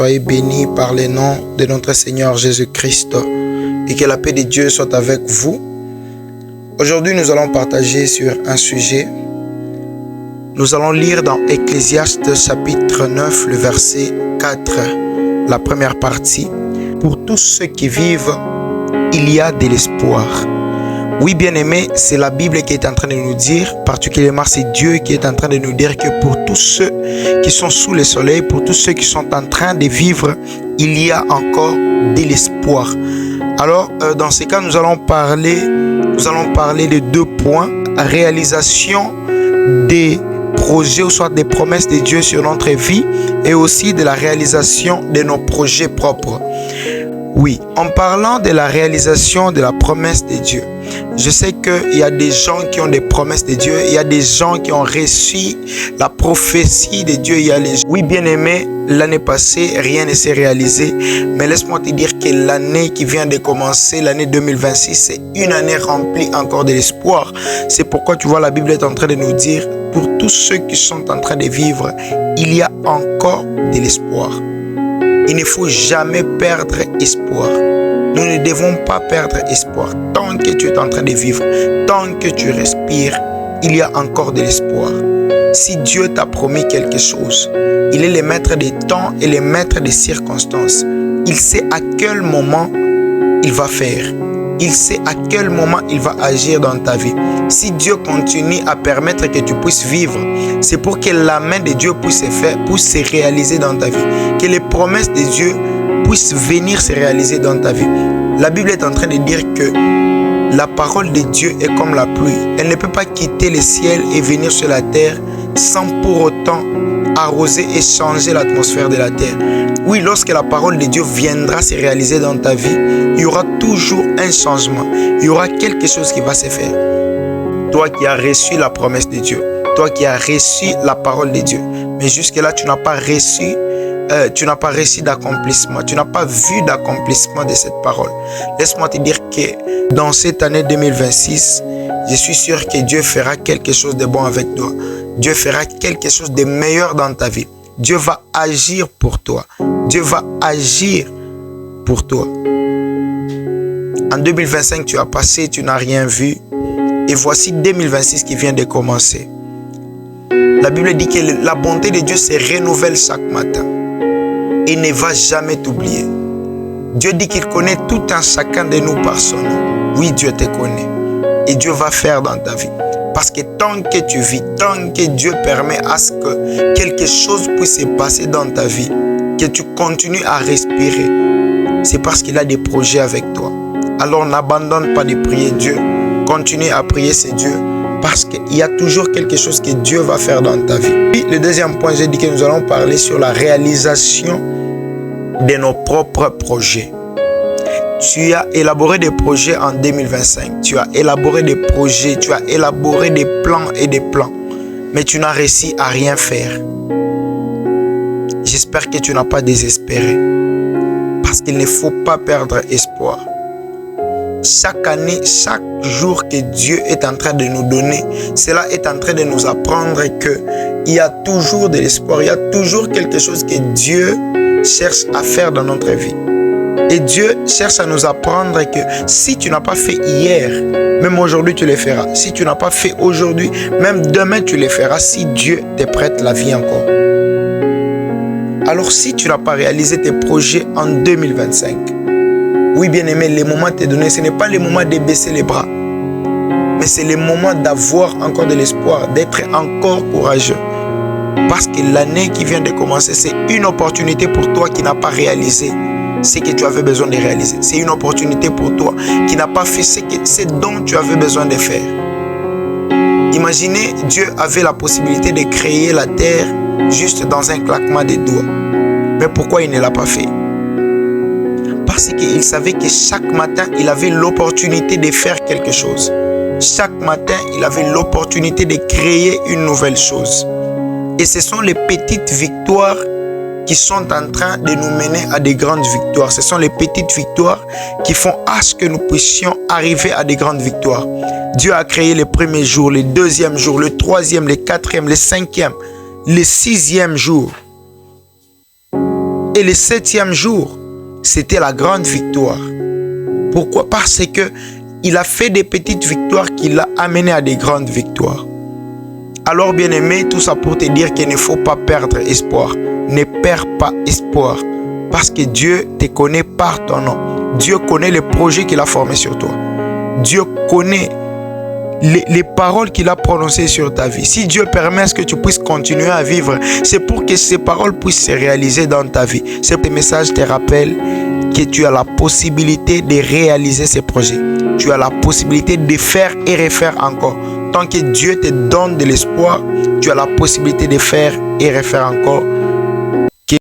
Soyez bénis par le nom de notre Seigneur Jésus-Christ et que la paix de Dieu soit avec vous. Aujourd'hui, nous allons partager sur un sujet. Nous allons lire dans Ecclésiaste chapitre 9, le verset 4, la première partie. Pour tous ceux qui vivent, il y a de l'espoir. Oui, bien-aimés, c'est la Bible qui est en train de nous dire, particulièrement c'est Dieu qui est en train de nous dire que pour tous ceux qui sont sous le soleil, pour tous ceux qui sont en train de vivre, il y a encore de l'espoir. Alors, dans ce cas, nous allons parler de deux points. Réalisation des projets ou soit des promesses de Dieu sur notre vie et aussi de la réalisation de nos projets propres. Oui, en parlant de la réalisation de la promesse de Dieu, je sais qu'il y a des gens qui ont des promesses de Dieu, il y a des gens qui ont reçu la prophétie de Dieu. Oui, bien aimé, l'année passée, rien ne s'est réalisé, mais laisse-moi te dire que l'année qui vient de commencer, l'année 2026, c'est une année remplie encore de l'espoir. C'est pourquoi tu vois, la Bible est en train de nous dire, pour tous ceux qui sont en train de vivre, il y a encore de l'espoir. Il ne faut jamais perdre espoir. Nous ne devons pas perdre espoir. Tant que tu es en train de vivre, tant que tu respires, il y a encore de l'espoir. Si Dieu t'a promis quelque chose, il est le maître des temps et le maître des circonstances. Il sait à quel moment il va faire. Il sait à quel moment il va agir dans ta vie. Si Dieu continue à permettre que tu puisses vivre, c'est pour que la main de Dieu puisse se réaliser dans ta vie. Que les promesses de Dieu puissent venir se réaliser dans ta vie. La Bible est en train de dire que la parole de Dieu est comme la pluie. Elle ne peut pas quitter le ciel et venir sur la terre sans pour autant arroser et changer l'atmosphère de la terre. Oui, lorsque la parole de Dieu viendra se réaliser dans ta vie, il y aura toujours un changement. Il y aura quelque chose qui va se faire. Toi qui as reçu la promesse de Dieu, toi qui as reçu la parole de Dieu, mais jusque-là, tu n'as pas reçu d'accomplissement. Tu n'as pas vu d'accomplissement de cette parole. Laisse-moi te dire que dans cette année 2026, je suis sûr que Dieu fera quelque chose de bon avec toi. Dieu fera quelque chose de meilleur dans ta vie. Dieu va agir pour toi. Dieu va agir pour toi. En 2025, tu as passé, tu n'as rien vu. Et voici 2026 qui vient de commencer. La Bible dit que la bonté de Dieu se renouvelle chaque matin. Et ne va jamais t'oublier. Dieu dit qu'il connaît tout un chacun de nous par son nom. Oui, Dieu te connaît. Et Dieu va faire dans ta vie. Parce que tant que tu vis, tant que Dieu permet à ce que quelque chose puisse se passer dans ta vie, que tu continues à respirer, c'est parce qu'il a des projets avec toi. Alors n'abandonne pas de prier Dieu. Continue à prier ce Dieu. Parce qu'il y a toujours quelque chose que Dieu va faire dans ta vie. Puis, le deuxième point, j'ai dit que nous allons parler sur la réalisation de nos propres projets. Tu as élaboré des projets en 2025. Tu as élaboré des projets, tu as élaboré des plans et des plans. Mais tu n'as réussi à rien faire. J'espère que tu n'as pas désespéré. Parce qu'il ne faut pas perdre espoir. Chaque année, chaque jour que Dieu est en train de nous donner, cela est en train de nous apprendre qu'il y a toujours de l'espoir. Il y a toujours quelque chose que Dieu cherche à faire dans notre vie. Et Dieu cherche à nous apprendre que si tu n'as pas fait hier, même aujourd'hui tu le feras. Si tu n'as pas fait aujourd'hui, même demain tu le feras si Dieu te prête la vie encore. Alors si tu n'as pas réalisé tes projets en 2025, oui bien aimé, le moment t'est donné, ce n'est pas le moment de baisser les bras. Mais c'est le moment d'avoir encore de l'espoir, d'être encore courageux. Parce que l'année qui vient de commencer, c'est une opportunité pour toi qui n'a pas réalisé ce que tu avais besoin de réaliser. C'est une opportunité pour toi qui n'a pas fait ce dont tu avais besoin de faire. Imaginez, Dieu avait la possibilité de créer la terre juste dans un claquement des doigts. Mais pourquoi il ne l'a pas fait? Parce qu'il savait que chaque matin, il avait l'opportunité de faire quelque chose. Chaque matin, il avait l'opportunité de créer une nouvelle chose. Et ce sont les petites victoires qui sont en train de nous mener à des grandes victoires. Ce sont les petites victoires qui font à ce que nous puissions arriver à des grandes victoires. Dieu a créé le premier jour, le deuxième jour, le troisième, le quatrième, le cinquième, le sixième jour. Et le 7e jour, c'était la grande victoire. Pourquoi? Parce que il a fait des petites victoires qui l'ont amené à des grandes victoires. Alors, bien-aimé, tout ça pour te dire qu'il ne faut pas perdre espoir. Ne perds pas espoir. Parce que Dieu te connaît par ton nom. Dieu connaît les projets qu'il a formés sur toi. Dieu connaît les paroles qu'il a prononcées sur ta vie. Si Dieu permet que tu puisses continuer à vivre, c'est pour que ces paroles puissent se réaliser dans ta vie. Ce message te rappelle que tu as la possibilité de réaliser ces projets. Tu as la possibilité de faire et refaire encore. Tant que Dieu te donne de l'espoir, tu as la possibilité de faire et refaire encore